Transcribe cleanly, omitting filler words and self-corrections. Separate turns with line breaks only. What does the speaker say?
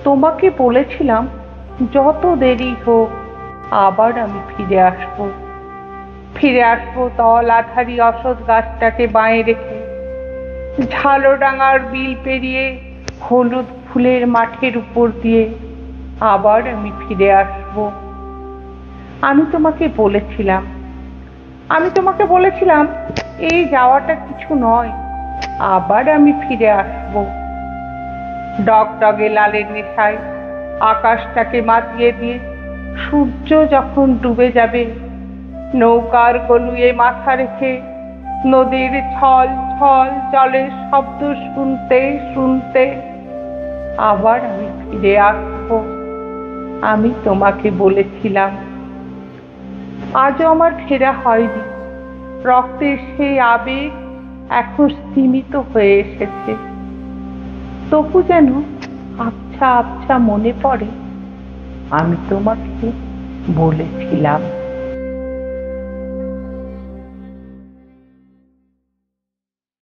তোমাকে বলেছিলাম যত দেরি হোক আবার আমি ফিরে আসবো। ফিরে আসবো তল আধারি অসৎ গাছটাকে বাঁয়ে রেখে, ঝালডাঙার বিল পেরিয়ে হলুদ ফুলের মাঠের উপর দিয়ে আবার আমি ফিরে আসবো। আমি তোমাকে বলেছিলাম এই যাওয়াটা কিছু নয়, আবার আমি ফিরে আসবো। ডগডগে লালের নেশায় আকাশটাকে মাতিয়ে দিয়ে সূর্য যখন ডুবে যাবে, নৌকার গলুয়ে মাথা রেখে নদীর ছল ছল জলের শব্দ শুনতে শুনতে আবার আমি ফিরে আসবো। আমি তোমাকে বলেছিলাম। আজও আমার ফেরা হয়নি। রক্তের সেই আবেগ এখন স্তিমিত হয়ে এসেছে। তবু যেন আবছা আবছা মনে পড়ে আমি তোমাকে বলেছিলাম।